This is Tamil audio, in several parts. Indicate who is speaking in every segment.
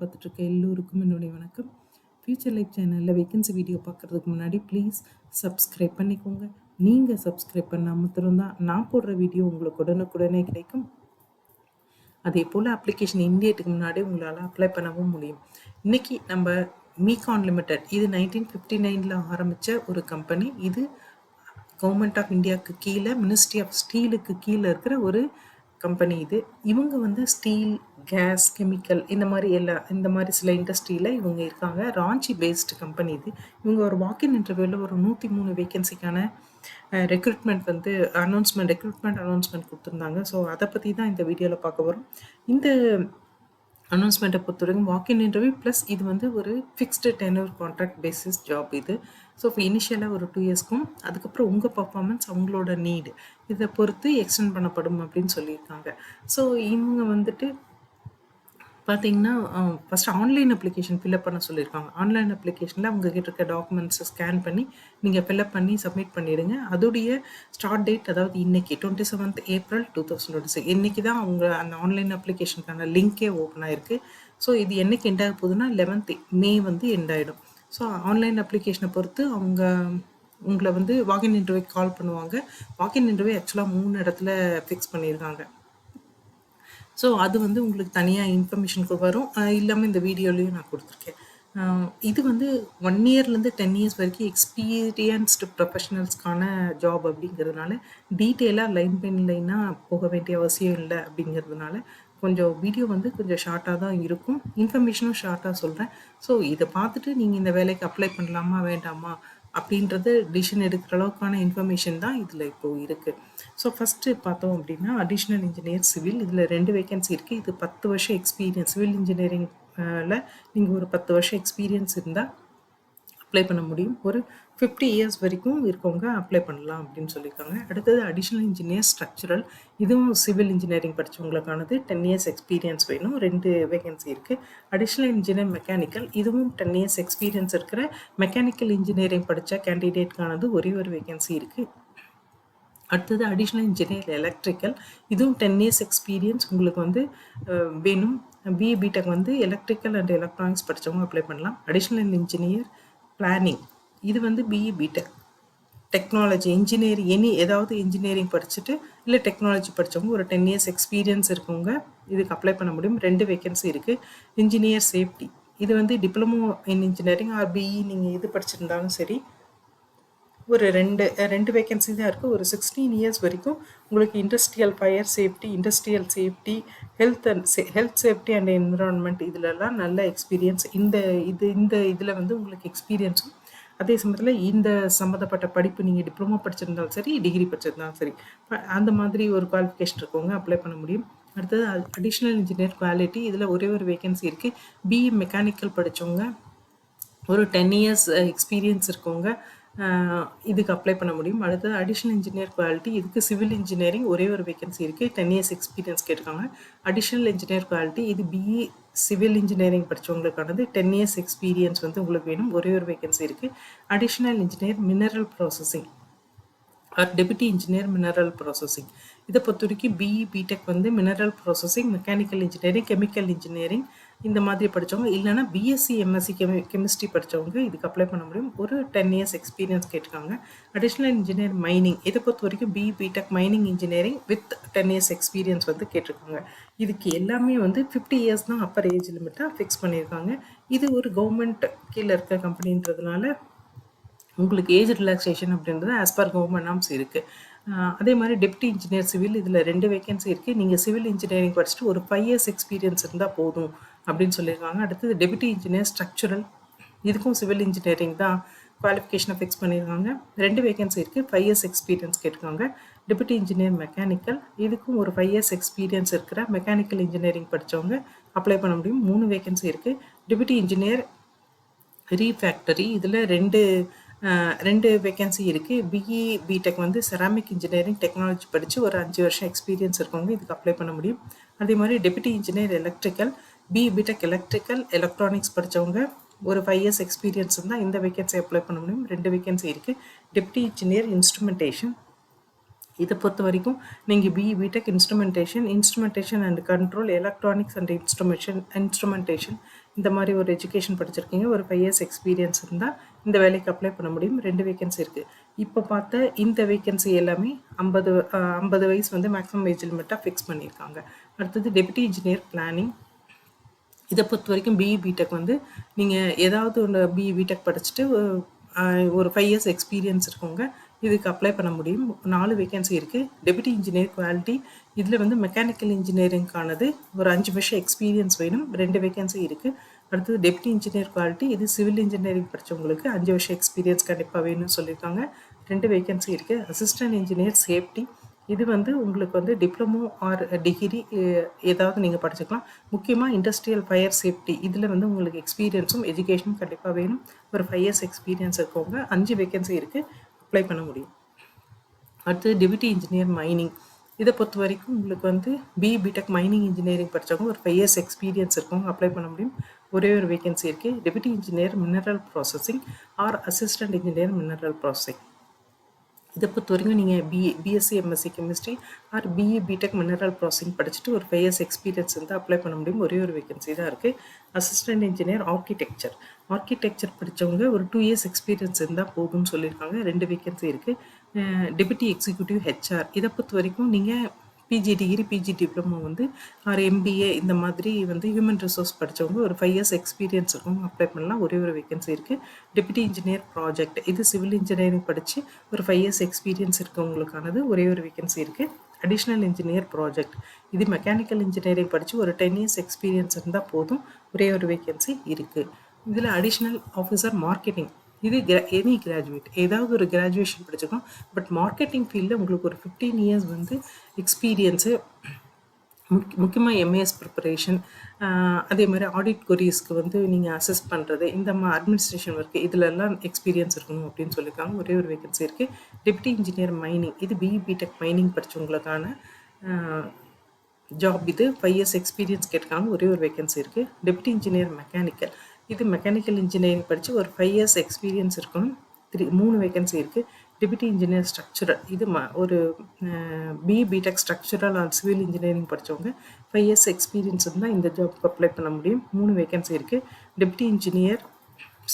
Speaker 1: பார்த்துட்ருக்க எல்லோருக்கும் என்னுடைய வணக்கம். ஃபியூச்சர் லைஃப் சேனலில் வேகன்சி வீடியோ பார்க்குறதுக்கு முன்னாடி ப்ளீஸ் சப்ஸ்கிரைப் பண்ணிக்கோங்க. நீங்கள் சப்ஸ்கிரைப் பண்ணால் மாத்திரம்தான் நான் போடுற வீடியோ உங்களுக்கு உடனுக்குடனே கிடைக்கும். அதே போல் அப்ளிகேஷன் இந்தியேட்டுக்கு முன்னாடி உங்களால் அப்ளை பண்ணவும் முடியும். இன்றைக்கி நம்ம மீகான் லிமிடெட், இது 1959 ஆரம்பித்த ஒரு கம்பெனி. இது கவர்மெண்ட் ஆஃப் இந்தியாவுக்கு கீழே மினிஸ்ட்ரி ஆஃப் ஸ்டீலுக்கு கீழே இருக்கிற ஒரு கம்பெனி இது. இவங்க வந்து ஸ்டீல், கேஸ், கெமிக்கல் இந்த மாதிரி சில இண்டஸ்ட்ரியில் இவங்க இருக்காங்க. ராஞ்சி பேஸ்டு கம்பெனி இது. இவங்க ஒரு வாக்கின் இன்டர்வியூவில் ஒரு 103 வேகன்சிக்கான ரெக்ரூட்மெண்ட் அனௌன்ஸ்மெண்ட் கொடுத்துருந்தாங்க. ஸோ அதை பற்றி தான் இந்த வீடியோவில் பார்க்க வரும். இந்த அனௌன்ஸ்மெண்ட்டை பொறுத்தவரைக்கும் வாக்கின் இன்டர்வியூ ப்ளஸ் இது வந்து ஒரு fixed tenure contract basis job இது. ஸோ இப்போ இனிஷியலாக ஒரு 2 இயர்ஸ்க்கும் அதுக்கப்புறம் உங்கள் பர்ஃபார்மன்ஸ், அவங்களோட நீடு இதை பொறுத்து எக்ஸ்டெண்ட் பண்ணப்படும் அப்படின்னு சொல்லியிருக்காங்க. ஸோ இவங்க வந்துட்டு பார்த்தீங்கன்னா ஃபஸ்ட்டு ஆன்லைன் அப்ளிகேஷன் ஃபில்அப் பண்ண சொல்லியிருக்காங்க. ஆன்லைன் அப்ளிகேஷனில் அவங்க கிட்ட இருக்க டாக்குமெண்ட்ஸை ஸ்கேன் பண்ணி நீங்கள் ஃபில்அப் பண்ணி சப்மிட் பண்ணிவிடுங்க. அதோடைய ஸ்டார்ட் டேட் அதாவது இன்றைக்கி 27th April 2026 இன்றைக்கி தான் அவங்க அந்த ஆன்லைன் அப்ளிகேஷனுக்கான லிங்க்கே ஓப்பன் ஆகிருக்கு. ஸோ இது என்றைக்கு எண்ட் ஆக போகுதுன்னா 11th May வந்து எண்ட் ஆகிடும். ஸோ ஆன்லைன் அப்ளிகேஷனை பொறுத்து அவங்க உங்களை வந்து வாக்கின் இன்டர்வியூ கால் பண்ணுவாங்க. வாக்கின் இன்டர்வியூ ஆக்சுவலாக 3 இடத்துல ஃபிக்ஸ் பண்ணியிருக்காங்க. ஸோ அது வந்து உங்களுக்கு தனியாக இன்ஃபர்மேஷனுக்கு வரும். இல்லாமல் இந்த வீடியோலையும் நான் கொடுத்துருக்கேன். இது வந்து 1 இயர்லேருந்து 10 இயர்ஸ் வரைக்கும் எக்ஸ்பீரியன்ஸ்டு ப்ரொஃபஷனல்ஸ்க்கான ஜாப் அப்படிங்கிறதுனால டீட்டெயிலாக லைன் பை லைனாக போக வேண்டிய அவசியம் இல்லை. அப்படிங்கிறதுனால கொஞ்சம் வீடியோ வந்து கொஞ்சம் ஷார்ட்டாக தான் இருக்கும். இன்ஃபர்மேஷனும் ஷார்ட்டாக சொல்கிறேன். ஸோ இதை பார்த்துட்டு நீங்கள் இந்த வேலைக்கு அப்ளை பண்ணலாமா வேண்டாமா அப்படின்றது டிசிஷன் எடுக்கிற அளவுக்கான இன்ஃபர்மேஷன் தான் இதில் இப்போது இருக்குது. ஸோ ஃபஸ்ட்டு பார்த்தோம் அப்படின்னா அடிஷ்னல் இன்ஜினியர் சிவில், இதில் 2 வேகன்சி இருக்குது. இது 10 வருஷம் எக்ஸ்பீரியன்ஸ், சிவில் இன்ஜினியரிங்கில் நீங்கள் ஒரு 10 வருஷம் எக்ஸ்பீரியன்ஸ் இருந்தால் அப்ளை பண்ண முடியும். ஒரு 50 இயர்ஸ் வரைக்கும் இருக்கவங்க அப்ளை பண்ணலாம் அப்படின்னு சொல்லியிருக்காங்க. அடுத்தது அடிஷ்னல் இன்ஜினியர் ஸ்ட்ரக்சரல், இதுவும் சிவில் இன்ஜினியரிங் படித்தவங்களுக்கானது. 10 இயர்ஸ் எக்ஸ்பீரியன்ஸ் வேணும். 2 வேகன்சி இருக்குது. அடிஷ்னல் இன்ஜினியர் மெக்கானிக்கல், இதுவும் 10 இயர்ஸ் எக்ஸ்பீரியன்ஸ் இருக்கிற மெக்கானிக்கல் இன்ஜினியரிங் படித்த கேண்டிடேட்கானது ஒரே ஒரு வேகன்சி இருக்குது. அடுத்தது அடிஷ்னல் இன்ஜினியர் எலக்ட்ரிக்கல், இதுவும் 10 இயர்ஸ் எக்ஸ்பீரியன்ஸ் உங்களுக்கு வந்து வேணும். பிஇ பிடெக் வந்து எலக்ட்ரிக்கல் அண்ட் எலக்ட்ரானிக்ஸ் படித்தவங்க அப்ளை பண்ணலாம். அடிஷ்னல் இன்ஜினியர் பிளானிங், இது வந்து பிஇ பிடெக் டெக்னாலஜி இன்ஜினியரிங் ஏதாவது இன்ஜினியரிங் படிச்சுட்டு இல்லை டெக்னாலஜி படித்தவங்க ஒரு 10 இயர்ஸ் எக்ஸ்பீரியன்ஸ் இருக்கவங்க இதுக்கு அப்ளை பண்ண முடியும். 2 வேகன்சி இருக்குது. இன்ஜினியர் சேஃப்டி, இது வந்து diploma in engineering or BE நீங்கள் எது படிச்சிருந்தாலும் சரி ஒரு ரெண்டு வேகன்சி தான் இருக்குது. ஒரு 16 இயர்ஸ் வரைக்கும் உங்களுக்கு industrial fire safety, industrial safety, health safety and environment இதிலெல்லாம் நல்ல எக்ஸ்பீரியன்ஸ். இதில் வந்து உங்களுக்கு எக்ஸ்பீரியன்ஸும் அதே சமயத்தில் இந்த சம்மந்தப்பட்ட படிப்பு நீங்கள் டிப்ளமோ படிச்சிருந்தாலும் சரி, டிகிரி படிச்சிருந்தாலும் சரி, அந்த மாதிரி ஒரு குவாலிஃபிகேஷன் இருக்கவங்க அப்ளை பண்ண முடியும். அடுத்தது அடிஷ்னல் இன்ஜினியர் குவாலிட்டி, இதில் ஒரே ஒரு வேகன்சி இருக்குது. பிஇ மெக்கானிக்கல் படித்தவங்க ஒரு 10 இயர்ஸ் எக்ஸ்பீரியன்ஸ் இருக்கவங்க இதுக்கு அப்ளை பண்ண முடியும். அடுத்தது அடிஷ்னல் இன்ஜினியர் குவாலிட்டி, இதுக்கு சிவில் இன்ஜினியரிங் ஒரே ஒரு வேகன்சி இருக்குது. 10 இயர்ஸ் எக்ஸ்பீரியன்ஸ் கேட்டிருக்காங்க. அடிஷ்னல் இன்ஜினியர் குவாலிட்டி, இது பிஇ சிவில் இன்ஜினியரிங் படித்தவங்களுக்கானது. 10 இயர்ஸ் எக்ஸ்பீரியன்ஸ் வந்து உங்களுக்கு வேணும். ஒரே ஒரு வேகன்சி இருக்குது. Additional engineer mineral processing or deputy engineer mineral processing, இதை பொறுத்த வரைக்கும் பிஇ பிடெக் வந்து mineral processing, mechanical engineering, chemical engineering இந்த மாதிரி படித்தவங்க, இல்லைனா பிஎஸ்சி எம்எஸ்சி கெமிஸ்ட்ரி படித்தவங்க இதுக்கு அப்ளை பண்ண முடியும். ஒரு 10 இயர்ஸ் எக்ஸ்பீரியன்ஸ் கேட்டிருக்காங்க. அடிஷ்னல் இன்ஜினியர் மைனிங், இதை பொறுத்த வரைக்கும் BE BTech mining engineering with 10 years experience வந்து கேட்டிருக்காங்க. இதுக்கு எல்லாமே வந்து 50 இயர்ஸ் தான் அப்பர் ஏஜ் லிமிட்டாக ஃபிக்ஸ் பண்ணியிருக்காங்க. இது ஒரு கவர்மெண்ட் கீழே இருக்க கம்பெனின்றதுனால உங்களுக்கு ஏஜ் ரிலாக்ஸேஷன் அப்படின்றது ஆஸ் பர் கவர்மெண்ட் நாம்ஸ் இருக்குது. அதே மாதிரி டெப்டி இன்ஜினியர் சிவில், இதில் 2 வேகன்சி இருக்குது. நீங்கள் சிவில் இன்ஜினியரிங் படிச்சுட்டு ஒரு 5 இயர்ஸ் எக்ஸ்பீரியன்ஸ் இருந்தால் போதும் அப்படின்னு சொல்லியிருக்காங்க. அடுத்தது டெப்டி இன்ஜினியர் ஸ்ட்ரக்சரல், இதுக்கும் சிவில் இன்ஜினியரிங் தான் குவாலிஃபிகேஷனை ஃபிக்ஸ் பண்ணியிருக்காங்க. 2 வேகன்சி இருக்குது. 5 இயர்ஸ் எக்ஸ்பீரியன்ஸ் கேட்டிருக்காங்க. டெப்டி இன்ஜினியர் மெக்கானிக்கல், இதுக்கும் ஒரு 5 இயர்ஸ் எக்ஸ்பீரியன்ஸ் இருக்கிற மெக்கானிக்கல் இன்ஜினியரிங் படித்தவங்க அப்ளை பண்ண முடியும். 3 வேகன்சி இருக்குது. டெப்டி இன்ஜினியர் ரீஃபேக்டரி, இதில் 2 வேகன்சி இருக்குது. பிஇ பிடெக் வந்து செராமிக் இன்ஜினியரிங் டெக்னாலஜி படித்து ஒரு 5 வருஷம் எக்ஸ்பீரியன்ஸ் இருக்கவங்க இதுக்கு அப்ளை பண்ண முடியும். அதே மாதிரி deputy engineer electrical, BE BTech electrical electronics படித்தவங்க ஒரு 5 இயர்ஸ் எக்ஸ்பீரியன்ஸ் இருந்தால் இந்த வேகன்சி அப்ளை பண்ண முடியும். 2 வேகன்சி இருக்குது. டெப்யூட்டி இன்ஜினியர் இன்ஸ்ட்ருமெண்டேஷன், இதை பொறுத்த வரைக்கும் நீங்கள் BE BTech instrumentation and control, electronics and instrumentation இந்த மாதிரி ஒரு எஜுகேஷன் படிச்சிருக்கீங்க, ஒரு 5 இயர்ஸ் எக்ஸ்பீரியன்ஸ் இருந்தால் இந்த வேலைக்கு அப்ளை பண்ண முடியும். 2 வேகன்சி இருக்குது. இப்போ பார்த்த இந்த வேகன்சி எல்லாமே 50 வயசு வந்து மேக்ஸிமம் ஏஜ் லிமிட்டாக ஃபிக்ஸ் பண்ணியிருக்காங்க. அடுத்தது டெப்யூட்டி இன்ஜினியர் பிளானிங். இதை பொறுத்த வரைக்கும் பிஇ பிடெக் வந்து நீங்கள் ஏதாவது ஒன்று பிஇ பிடெக் படிச்சுட்டு ஒரு 5 இயர்ஸ் எக்ஸ்பீரியன்ஸ் இருக்கவங்க இதுக்கு அப்ளை பண்ண முடியும். 4 வேகன்சி இருக்குது. டெப்யூட்டி இன்ஜினியர் குவாலிட்டி, இதில் வந்து மெக்கானிக்கல் இன்ஜினியரிங்கானது ஒரு 5 வருஷம் எக்ஸ்பீரியன்ஸ் வேணும். 2 வேகன்சி இருக்குது. அடுத்தது டெப்யூட்டி இன்ஜினியர் குவாலிட்டி, இது சிவில் இன்ஜினியரிங் படித்தவங்களுக்கு 5 வருஷம் எக்ஸ்பீரியன்ஸ் கண்டிப்பாக வேணும்னு சொல்லியிருக்காங்க. 2 வேகன்சி இருக்குது. அசிஸ்டன்ட் இன்ஜினியர் சேஃப்டி, இது வந்து உங்களுக்கு வந்து டிப்ளமோ ஆர் டிகிரி ஏதாவது நீங்கள் படிச்சுக்கலாம். முக்கியமாக இண்டஸ்ட்ரியல் ஃபயர் சேஃப்டி, இதில் வந்து உங்களுக்கு எக்ஸ்பீரியன்ஸும் எஜுகேஷனும் கண்டிப்பாக வேணும். ஒரு 5 இயர்ஸ் எக்ஸ்பீரியன்ஸ் இருக்கவங்க 5 வேகன்சி இருக்குது, அப்ளை பண்ண முடியும். அடுத்தது டெப்யூட்டி இன்ஜினியர் மைனிங், இதை பொறுத்த வரைக்கும் உங்களுக்கு வந்து பிஇ பிடெக் மைனிங் இன்ஜினியரிங் படித்தவங்க ஒரு 5 இயர்ஸ் எக்ஸ்பீரியன்ஸ் இருக்கவங்க அப்ளை பண்ண முடியும். ஒரே ஒரு வேகன்சி இருக்குது. Deputy engineer mineral processing or assistant engineer mineral processing, இதை பொறுத்த வரைக்கும் நீங்கள் BSc MSc chemistry or BE BTech mineral processing படிச்சுட்டு ஒரு 5 இயர்ஸ் எக்ஸ்பீரியன்ஸ் வந்து அப்ளை பண்ண முடியும். ஒரே ஒரு வேகன்சி தான் இருக்குது. அசிஸ்டன்ட் இன்ஜினியர் ஆர்கிடெக்சர் படித்தவங்க ஒரு 2 இயர்ஸ் எக்ஸ்பீரியன்ஸ் இருந்தால் போதும்னு சொல்லியிருக்காங்க. 2 வேகன்சி இருக்குது. டெப்யூட்டி எக்ஸிக்யூட்டிவ் ஹெச்ஆர், இதை பொறுத்த வரைக்கும் நீங்கள் பிஜி டிகிரி பிஜி டிப்ளமோ வந்து ஆர் எம்பிஏ இந்த மாதிரி வந்து ஹியூமன் ரிசோர்ஸ் படித்தவங்க ஒரு 5 இயர்ஸ் எக்ஸ்பீரியன்ஸ் இருக்கும், அப்ளை பண்ணலாம். ஒரே ஒரு வேகன்சி இருக்குது. டெப்யூட்டி இன்ஜினியர் ப்ராஜெக்ட், இது சிவில் இன்ஜினியரிங் படித்து ஒரு 5 இயர்ஸ் எக்ஸ்பீரியன்ஸ் இருக்கவங்களுக்கானது. ஒரே ஒரு வேகன்சி இருக்குது. அடிஷ்னல் இன்ஜினியர் ப்ராஜெக்ட், இது மெக்கானிக்கல் இன்ஜினியரிங் படித்து ஒரு 10 இயர்ஸ் எக்ஸ்பீரியன்ஸ் இருந்தால் போதும். ஒரே ஒரு வேகன்சி இருக்குது. இதில் அடிஷ்னல் ஆஃபீஸர் மார்க்கெட்டிங், இது எனி கிராஜுவேட் ஏதாவது ஒரு கிராஜுவேஷன் படிச்சிருக்கோம். பட் மார்க்கெட்டிங் ஃபீல்டில் உங்களுக்கு ஒரு 15 இயர்ஸ் வந்து எக்ஸ்பீரியன்ஸு, முக்கியமாக எம்ஏஎஸ் ப்ரிப்பரேஷன், அதே மாதிரி ஆடிட் கொரிஸ்க்கு வந்து நீங்கள் அசஸ் பண்ணுறது, இந்த அட்மினிஸ்ட்ரேஷன் ஒர்க்கு, இதிலெல்லாம் எக்ஸ்பீரியன்ஸ் இருக்கணும் அப்படின்னு சொல்லியிருக்காங்க. ஒரே ஒரு வேகன்சி இருக்குது. டெப்யூட்டி இன்ஜினியர் மைனிங், இது பிஇ பிடெக் மைனிங் படித்தவங்களுக்கான ஜாப். இது 5 இயர்ஸ் எக்ஸ்பீரியன்ஸ் கேட்டிருக்காங்க. ஒரே ஒரு வேகன்சி இருக்குது. டெப்யூட்டி இன்ஜினியர் மெக்கானிக்கல், இது மெக்கானிக்கல் இன்ஜினியரிங் படித்து ஒரு 5 இயர்ஸ் எக்ஸ்பீரியன்ஸ் இருக்கணும். 3 வேகன்சி இருக்குது. டெப்யூட்டி இன்ஜினியர் ஸ்ட்ரக்சரல், இது ஒரு BE BTech structural or civil engineering படித்தவங்க 5 இயர்ஸ் எக்ஸ்பீரியன்ஸ் இருந்தால் இந்த ஜாப்க்கு அப்ளை பண்ண முடியும். 3 வேகன்சி இருக்குது. டெப்யூட்டி இன்ஜினியர்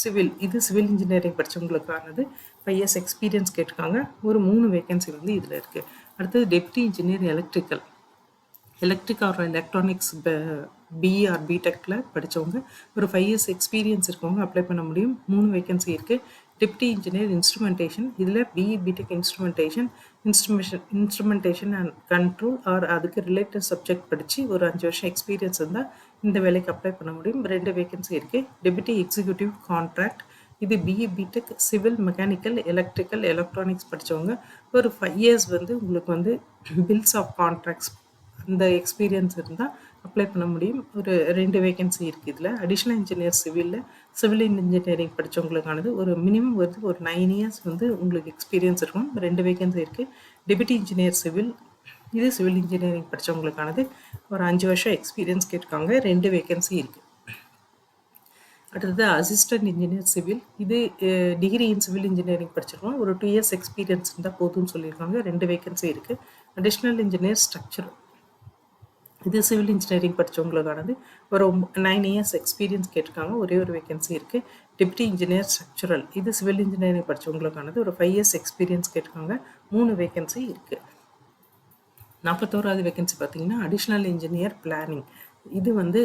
Speaker 1: சிவில், இது சிவில் இன்ஜினியரிங் படித்தவங்களுக்கானது. 5 இயர்ஸ் எக்ஸ்பீரியன்ஸ் கேட்டிருக்காங்க. ஒரு 3 வேகன்சி வந்து இதில் இருக்குது. அடுத்தது deputy engineer electric or electronics BE or பிடெக்கில் படித்தவங்க ஒரு 5 இயர்ஸ் எக்ஸ்பீரியன்ஸ் இருக்கவங்க அப்ளை பண்ண முடியும். 3 வேகன்சி இருக்குது. டெப்யூட்டி இன்ஜினியர் இன்ஸ்ட்ருமெண்டேஷன், இதில் BE BTech instrumentation and control or அதுக்கு ரிலேட்டட் சப்ஜெக்ட் படித்து ஒரு 5 வருஷம் எக்ஸ்பீரியன்ஸ் இருந்தால் இந்த வேலைக்கு அப்ளை பண்ண முடியும். 2 வேகன்சி இருக்குது. டெப்யூட்டி எக்ஸிக்யூட்டிவ் கான்ட்ராக்ட், இது BE BTech civil mechanical electrical electronics படித்தவங்க ஒரு 5 இயர்ஸ் வந்து உங்களுக்கு வந்து பில்ஸ் ஆஃப் கான்ட்ராக்ட்ஸ் அந்த எக்ஸ்பீரியன்ஸ் இருந்தால் அப்ளை பண்ண முடியும். ஒரு 2 வேகன்சி இருக்குது. இதில் அடிஷ்னல் இன்ஜினியர் சிவில் இன்ஜினியரிங் படித்தவங்களுக்கானது ஒரு மினிமம் வந்து ஒரு 9 இயர்ஸ் வந்து உங்களுக்கு எக்ஸ்பீரியன்ஸ் இருக்கும். 2 வேகன்சி இருக்குது. டெப்யூட்டி இன்ஜினியர் சிவில், இது சிவில் இன்ஜினியரிங் படித்தவங்களுக்கானது ஒரு 5 வருஷம் எக்ஸ்பீரியன்ஸ் கேட்டிருக்காங்க. 2 வேகன்சி இருக்குது. அடுத்தது அசிஸ்டன்ட் இன்ஜினியர் சிவில், இது டிகிரி இன் சிவில் இன்ஜினியரிங் படிச்சிருக்கோம். ஒரு 2 இயர்ஸ் எக்ஸ்பீரியன்ஸ் இருந்தால் போதும்னு சொல்லியிருக்காங்க. 2 வேகன்சி இருக்குது. அடிஷ்னல் இன்ஜினியர் ஸ்ட்ரக்சர், இது சிவில் இன்ஜினியரிங் படித்தவங்களுக்கானது. ஒரு 9 இயர்ஸ் எக்ஸ்பீரியன்ஸ் கேட்டிருக்காங்க. ஒரே ஒரு வேகன்சி இருக்குது. டெப்யூட்டி இன்ஜினியர் ஸ்ட்ரக்சரல், இது சிவில் இன்ஜினியரிங் படித்தவங்களுக்கானது. ஒரு 5 இயர்ஸ் எக்ஸ்பீரியன்ஸ் கேட்டிருக்காங்க. 3 வேகன்சி இருக்குது. 41வது வேகன்சி பார்த்தீங்கன்னா அடிஷ்னல் இன்ஜினியர் பிளானிங், இது வந்து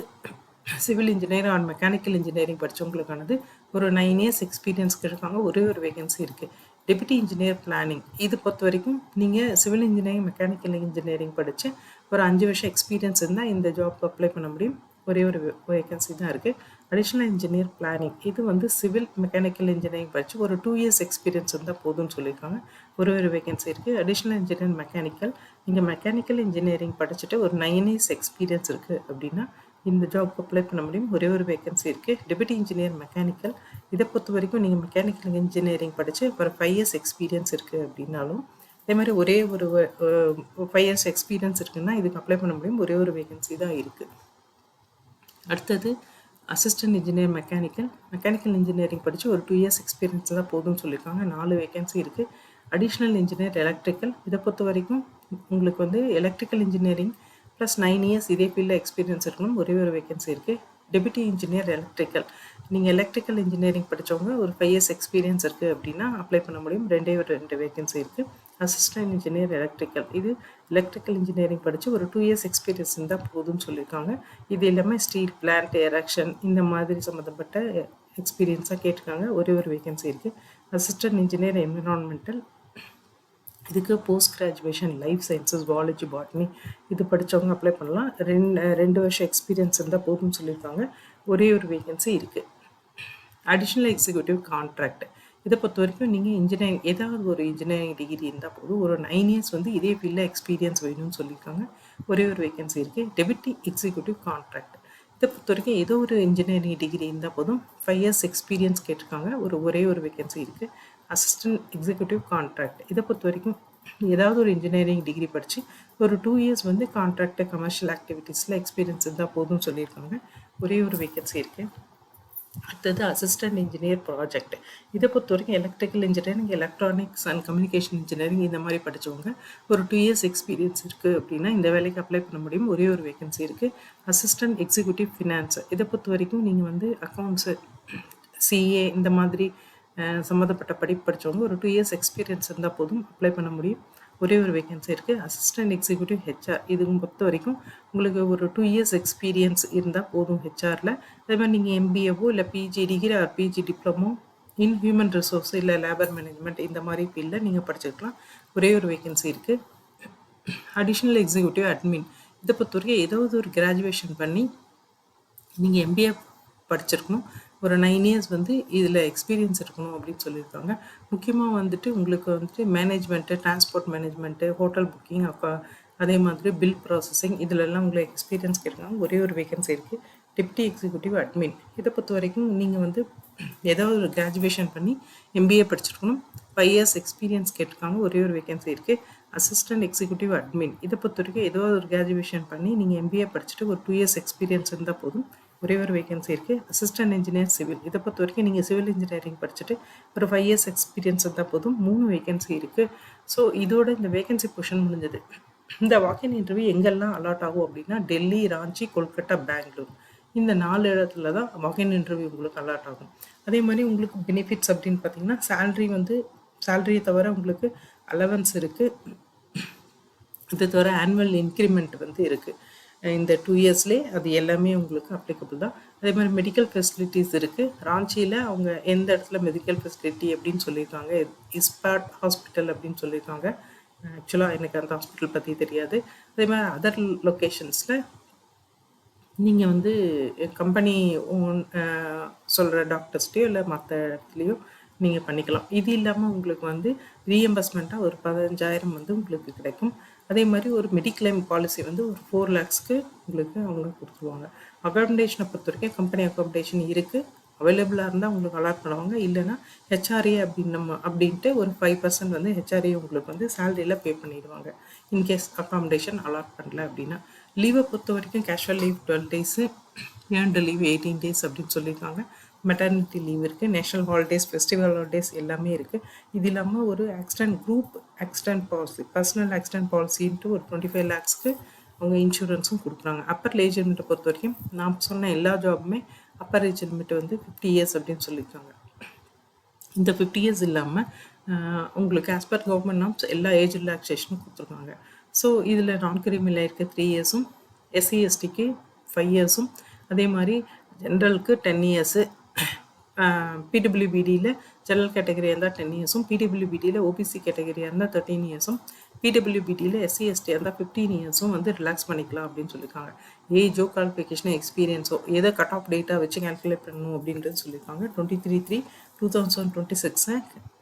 Speaker 1: civil engineer or mechanical engineering படித்தவங்களுக்கானது. ஒரு 9 இயர்ஸ் எக்ஸ்பீரியன்ஸ் கேட்டிருக்காங்க. ஒரே ஒரு வேகன்சி இருக்குது. டெப்யூட்டி இன்ஜினியர் பிளானிங், இது பொறுத்த வரைக்கும் நீங்கள் சிவில் இன்ஜினியரிங் மெக்கானிக்கல் இன்ஜினியரிங் படித்து ஒரு 5 வருஷம் எக்ஸ்பீரியன்ஸ் இருந்தால் இந்த ஜாப்க்கு அப்ளை பண்ண முடியும். ஒரே ஒரு வேகன்சி தான் இருக்குது. அடிஷ்னல் இன்ஜினியர் பிளானிங், இது வந்து சிவில் மெக்கானிக்கல் இன்ஜினியரிங் படித்து ஒரு 2 இயர்ஸ் எக்ஸ்பீரியன்ஸ் இருந்தால் போதும்னு சொல்லியிருக்காங்க. ஒரு வேகன்சி இருக்குது. அடிஷ்னல் இன்ஜினியர் மெக்கானிக்கல், நீங்கள் மெக்கானிக்கல் இன்ஜினியரிங் படிச்சுட்டு ஒரு 9 இயர்ஸ் எக்ஸ்பீரியன்ஸ் இருக்குது அப்படின்னா இந்த ஜாப்க்கு அப்ளை பண்ண முடியும். ஒரே ஒரு வேகன்சி இருக்குது. டெப்யூட்டி இன்ஜினியர் மெக்கானிக்கல், இதை பொறுத்த வரைக்கும் நீங்கள் மெக்கானிக்கல் இன்ஜினியரிங் படித்து ஒரு 5 இயர்ஸ் எக்ஸ்பீரியன்ஸ் இருக்குது அப்படின்னாலும் அதே மாதிரி ஒரே ஒரு 5 இயர்ஸ் எக்ஸ்பீரியன்ஸ் இருக்குன்னா இதுக்கு அப்ளை பண்ண முடியும். ஒரே ஒரு வேகன்சி தான் இருக்குது. அடுத்தது அசிஸ்டன்ட் இன்ஜினியர் மெக்கானிக்கல் இன்ஜினியரிங் படித்து ஒரு 2 இயர்ஸ் எக்ஸ்பீரியன்ஸ் தான் போதும்னு சொல்லியிருக்காங்க. 4 வேகன்சி இருக்குது. அடிஷ்னல் இன்ஜினியர் எலக்ட்ரிக்கல், இதை பொறுத்த வரைக்கும் உங்களுக்கு வந்து எலக்ட்ரிக்கல் இன்ஜினியரிங் ப்ளஸ் 9 இயர்ஸ் இதே ஃபீல்டில் எக்ஸ்பீரியன்ஸ் இருக்கணும். ஒரே ஒரு வேகன்சி இருக்குது. Deputy engineer electrical. நீங்கள் எலக்ட்ரிக்கல் இன்ஜினியரிங் படித்தவங்க ஒரு 5 இயர்ஸ் எக்ஸ்பீரியன்ஸ் இருக்குது அப்படின்னா அப்ளை பண்ண முடியும். 2 வேகன்சி இருக்குது. அசிஸ்டன்ட் இன்ஜினியர் எலக்ட்ரிக்கல், இது எலக்ட்ரிக்கல் இன்ஜினியரிங் படித்து ஒரு 2 இயர்ஸ் எக்ஸ்பீரியன்ஸ் இருந்தால் போதும்னு சொல்லியிருக்காங்க. இது எல்லாமே ஸ்டீல் பிளான்ட் எரெக்ஷன் இந்த மாதிரி சம்மந்தப்பட்ட எக்ஸ்பீரியன்ஸாக கேட்டிருக்காங்க. ஒரு வேகன்சி இருக்குது. அசிஸ்டன்ட் இன்ஜினியர் என்விரான்மெண்டல், இதுக்கு post graduation life sciences, zoology, botany இது படித்தவங்க அப்ளை பண்ணலாம். 2 வருஷம் எக்ஸ்பீரியன்ஸ் இருந்தால் போதும்னு சொல்லியிருக்காங்க. ஒரு வேகன்சி இருக்குது. அடிஷ்னல் எக்ஸிக்யூட்டிவ் கான்ட்ராக்ட், இதை பொறுத்த வரைக்கும் நீங்கள் இன்ஜினியரிங் ஏதாவது ஒரு இன்ஜினியரிங் டிகிரி இருந்தால் போதும். ஒரு 9 இயர்ஸ் வந்து இதே ஃபீல்டில் எக்ஸ்பீரியன்ஸ் வேணும்னு சொல்லியிருக்காங்க. ஒரு வேகன்சி இருக்குது. டெபுட்டி எக்ஸிக்யூட்டிவ் கான்ட்ராக்ட், இதை பொறுத்த வரைக்கும் ஏதோ ஒரு இன்ஜினியரிங் டிகிரி இருந்தால் போதும். 5 இயர்ஸ் எக்ஸ்பீரியன்ஸ் கேட்டிருக்காங்க. ஒரு வேகன்சி இருக்குது. அசிஸ்டன்ட் எக்ஸிக்யூட்டிவ் கான்ட்ராக்ட், இதை பொறுத்த வரைக்கும் ஏதாவது ஒரு இன்ஜினியரிங் டிகிரி படித்து ஒரு 2 இயர்ஸ் வந்து கான்ட்ராக்ட் கமர்ஷியல் ஆக்டிவிட்டீஸில் எக்ஸ்பீரியன்ஸ் இருந்தால் போதும்னு சொல்லியிருக்காங்க. ஒரு வேகன்சி இருக்குது. அடுத்தது அசிஸ்டன்ட் இன்ஜினியர் ப்ராஜெக்ட், இதை பொறுத்த வரைக்கும் electrical engineering, electronics and communication engineering இந்த மாதிரி படித்தவங்க ஒரு 2 இயர்ஸ் எக்ஸ்பீரியன்ஸ் இருக்குது அப்படின்னா இந்த வேலைக்கு அப்ளை பண்ண முடியும். ஒரு வேகன்சி இருக்குது. அசிஸ்டன்ட் எக்ஸிக்யூட்டிவ் ஃபினான்ஸ், இதை பொறுத்த வரைக்கும் நீங்கள் வந்து அக்கௌண்ட்ஸு, சிஏ இந்த மாதிரி சம்மந்தப்பட்ட படிப்பு படித்தவங்க ஒரு 2 இயர்ஸ் எக்ஸ்பீரியன்ஸ் இருந்தால் போதும், அப்ளை பண்ண முடியும். ஒரு வேகன்சி இருக்குது. அசிஸ்டன்ட் எக்ஸிக்யூட்டிவ் ஹெச்ஆர், இது பொறுத்த வரைக்கும் உங்களுக்கு ஒரு 2 இயர்ஸ் எக்ஸ்பீரியன்ஸ் இருந்தால் போதும் ஹெச்ஆரில். அதே மாதிரி நீங்கள் எம்பிஏவோ இல்லை PG degree or PG diploma in human resource இல்லை லேபர் மேனேஜ்மெண்ட் இந்த மாதிரி ஃபீல்டில் நீங்கள் படிச்சிருக்கலாம். ஒரு வேகன்சி இருக்குது. அடிஷ்னல் எக்ஸிக்யூட்டிவ் அட்மின், இதை பொறுத்த வரைக்கும் ஏதாவது ஒரு கிராஜுவேஷன் பண்ணி நீங்கள் எம்பிஏ படிச்சிருக்கணும். ஒரு 9 இயர்ஸ் வந்து இதில் எக்ஸ்பீரியன்ஸ் இருக்கணும் அப்படின்னு சொல்லியிருக்காங்க. முக்கியமாக வந்துட்டு உங்களுக்கு வந்துட்டு management, transport management, hotel booking, அதே மாதிரி பில் ப்ராசஸிங் இதிலெல்லாம் உங்களுக்கு எக்ஸ்பீரியன்ஸ் கேட்குறாங்க. ஒரு வேகன்சி இருக்குது. டெப்டி எக்ஸிக்யூட்டிவ் அட்மின், இதை பொறுத்த வரைக்கும் நீங்கள் வந்து ஏதாவது ஒரு கிராஜுவேஷன் பண்ணி எம்பிஏ படிச்சிருக்கணும். 5 இயர்ஸ் எக்ஸ்பீரியன்ஸ் கேட்டிருக்காங்க. ஒரு வேகன்சி இருக்குது. அசிஸ்டன்ட் எக்ஸிக்யூட்டிவ் அட்மின், இதை பொறுத்த வரைக்கும் ஏதாவது ஒரு கிராஜுவேஷன் பண்ணி நீங்கள் எம்பிஏ படிச்சுட்டு ஒரு 2 இயர்ஸ் எக்ஸ்பீரியன்ஸ் இருந்தால் போதும். ஒரு வேகன்சி இருக்குது. அசிஸ்டன்ட் இன்ஜினியர் சிவில், இதை பொறுத்த வரைக்கும் நீங்கள் சிவில் இன்ஜினியரிங் படிச்சுட்டு ஒரு 5 இயர்ஸ் எக்ஸ்பீரியன்ஸ் இருந்தால் போதும். 3 வேகன்சி இருக்குது. ஸோ இதோட இந்த வேகன்சி பொசிஷன் முடிஞ்சது. இந்த வாக்கின் இன்டர்வியூ எங்கெல்லாம் அலாட் ஆகும் அப்படின்னா டெல்லி, ராஞ்சி, கொல்கட்டா, பெங்களூர் இந்த 4 இடத்துல தான் வாக்கின் இன்டர்வியூ உங்களுக்கு அலாட் ஆகும். அதே மாதிரி உங்களுக்கு பெனிஃபிட்ஸ் அப்படின்னு பார்த்தீங்கன்னா சேலரியை தவிர உங்களுக்கு அலவன்ஸ் இருக்குது. இது தவிர ஆனுவல் இன்க்ரிமெண்ட் வந்து இருக்குது. இந்த 2 இயர்ஸ்லேயே அது எல்லாமே உங்களுக்கு அப்ளிகபிள் தான். அதே மாதிரி மெடிக்கல் ஃபெசிலிட்டிஸ் இருக்குது. ராஞ்சியில் அவங்க எந்த இடத்துல மெடிக்கல் ஃபெசிலிட்டி அப்படின்னு சொல்லியிருக்காங்க, இஸ்பாட் ஹாஸ்பிட்டல் அப்படின்னு சொல்லியிருக்காங்க. ஆக்சுவலாக எனக்கு அந்த ஹாஸ்பிட்டல் பற்றி தெரியாது. அதே மாதிரி அதர் லொக்கேஷன்ஸில் நீங்கள் வந்து கம்பெனி ஓன் சொல்கிற டாக்டர்ஸ்டையோ இல்லை மற்ற இடத்துலையோ நீங்கள் பண்ணிக்கலாம். இது இல்லாமல் உங்களுக்கு வந்து ரீஎம்பர்ஸ்மெண்ட்டாக ஒரு 15,000 வந்து உங்களுக்கு கிடைக்கும். அதே மாதிரி ஒரு மெடிக்ளைம் பாலிசி வந்து ஒரு 4 lakhsக்கு உங்களுக்கு அவங்க கொடுத்துருவாங்க. அகாமடேஷனை பொறுத்த வரைக்கும் கம்பெனி அகாமடேஷன் இருக்குது. அவைலபிளாக இருந்தால் உங்களுக்கு அலாட் பண்ணுவாங்க. இல்லைன்னா ஹெச்ஆர்ஏ அப்படின்ட்டு ஒரு 5% வந்து ஹெச்ஆர்ஏ உங்களுக்கு வந்து சேலரியில் பே பண்ணிடுவாங்க இன்கேஸ் அகாமடேஷன் அலாட் பண்ணல அப்படின்னா. லீவை பொறுத்த வரைக்கும் casual leave 12 days, earned leave 18 days அப்படின்னு சொல்லியிருக்காங்க. மெட்டர்னிட்டி லீவ் இருக்குது. நேஷ்னல் ஹாலிடேஸ், ஃபெஸ்டிவல் ஹாலிடேஸ் எல்லாமே இருக்குது. இது இல்லாமல் ஒரு group accident policy, personal accident பாலிசின்ட்டு ஒரு 25 lakhsக்கு அவங்க இன்சூரன்ஸும் கொடுக்குறாங்க. அப்பர் ஏஜ் லிமிட்டை பொறுத்த வரைக்கும் நான் சொன்ன எல்லா ஜாபுமே அப்பர் ஏஜ் லிமிட் வந்து 50 years அப்படின்னு சொல்லியிருக்காங்க. இந்த 50 years இல்லாமல் உங்களுக்கு ஆஸ் பர் கவர்மெண்ட் நாம்ஸ் எல்லா ஏஜ் ரிலாக்ஸேஷனும் கொடுத்துருக்காங்க. ஸோ இதில் நான் கிரிமியில் இருக்க 3 years, எஸ்சி எஸ்டிக்கு 5 years, அதே மாதிரி ஜென்ரலுக்கு 10 years, பிடபிள்யூபிடியில் ஜெனரல் கேட்டகரியாக இருந்தால் 10 years, பிடபிள்யூபிடியில் ஓபிசி கேட்டகரியாக இருந்தால் 13 years, பிடபிள்யூபிடியில் எஸ்சி எஸ்டியாக இருந்தால் 15 years வந்து ரிலாக்ஸ் பண்ணிக்கலாம் அப்படின்னு சொல்லியிருக்காங்க. ஏஜோ, குவாலிஃபிகேஷனோ, எக்ஸ்பீரியன்ஸோ எதை கட் ஆஃப் டேட்டாக வச்சு கேல்குலேட் பண்ணணும் அப்படின்றது சொல்லியிருக்காங்க. 23/3/2026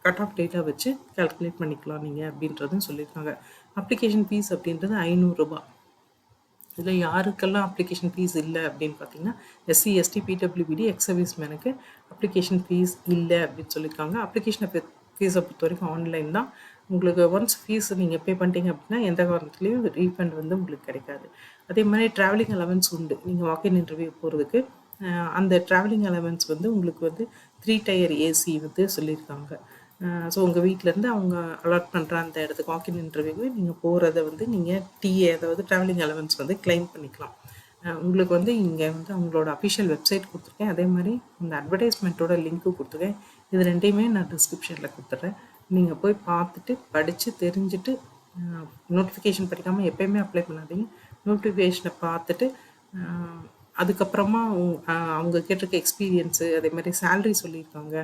Speaker 1: கட் ஆஃப் டேட்டா வச்சு கேல்குலேட் பண்ணிக்கலாம் நீங்கள் அப்படின்றதும் சொல்லியிருக்காங்க. அப்ளிகேஷன் ஃபீஸ் அப்படின்றது 500 ரூபாய். இதில் யாருக்கெல்லாம் அப்ளிகேஷன் ஃபீஸ் இல்லை அப்படின்னு பார்த்தீங்கன்னா SC ST PWBD ex service மேனுக்கு அப்ளிகேஷன் ஃபீஸ் இல்லை அப்படின்னு சொல்லியிருக்காங்க. அப்ளிகேஷனை ஃபீஸை பொறுத்த வரைக்கும் ஆன்லைன் தான். உங்களுக்கு ஒன்ஸ் ஃபீஸ் நீங்கள் பே பண்ணிட்டீங்க அப்படின்னா எந்த காரணத்துலேயும் ரீஃபண்ட் வந்து உங்களுக்கு கிடைக்காது. அதே மாதிரி ட்ராவலிங் அலவன்ஸ் உண்டு. நீங்கள் வாக்கின் இன்டர்வியூ போகிறதுக்கு அந்த ட்ராவலிங் அலவன்ஸ் வந்து உங்களுக்கு வந்து 3 tier ஏசி வந்து சொல்லியிருக்காங்க. ஸோ உங்கள் வீட்டிலேருந்து அவங்க அலாட் பண்ணுற அந்த இடத்துக்கு வாக்கின் இன்டர்வியூக்கு நீங்கள் போகிறத வந்து நீங்கள் டிஏ அதாவது ட்ராவலிங் அலவன்ஸ் வந்து கிளைம் பண்ணிக்கலாம். உங்களுக்கு வந்து இங்கே வந்து அவங்களோட அஃபிஷியல் வெப்சைட் கொடுத்துருக்கேன். அதே மாதிரி இந்த அட்வர்டைஸ்மெண்ட்டோட லிங்க்கு கொடுத்துருக்கேன். இது ரெண்டையுமே நான் டிஸ்கிரிப்ஷனில் கொடுத்துட்றேன். நீங்கள் போய் பார்த்துட்டு படித்து தெரிஞ்சுட்டு நோட்டிஃபிகேஷன் படிக்காமல் எப்போயுமே அப்ளை பண்ணாதீங்க. நோட்டிஃபிகேஷனை பார்த்துட்டு அதுக்கப்புறமா அவங்க கேட்டிருக்க எக்ஸ்பீரியன்ஸு அதே மாதிரி சேல்ரி சொல்லியிருக்காங்க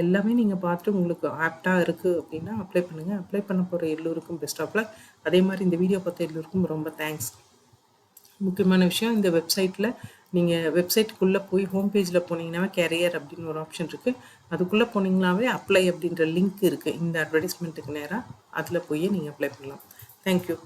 Speaker 1: எல்லாமே நீங்கள் பார்த்துட்டு உங்களுக்கு ஆப்டாக இருக்குது அப்படின்னா அப்ளை பண்ணுங்கள். அப்ளை பண்ண போகிற எல்லோருக்கும் பெஸ்ட் ஆஃப் லக். அதே மாதிரி இந்த வீடியோ பார்த்த எல்லோருக்கும் ரொம்ப தேங்க்ஸ். முக்கியமான விஷயம், இந்த வெப்சைட்டில் நீங்கள் வெப்சைட்டுக்குள்ளே போய் ஹோம் பேஜில் போனீங்கன்னாவே கேரியர் அப்படின்னு ஒரு ஆப்ஷன் இருக்குது. அதுக்குள்ளே போனீங்கன்னாவே அப்ளை அப்படின்ற லிங்க் இருக்குது. இந்த அட்வர்டைஸ்மெண்ட்டுக்கு நேராக அதில் போய் நீங்கள் அப்ளை பண்ணலாம். தேங்க்யூ.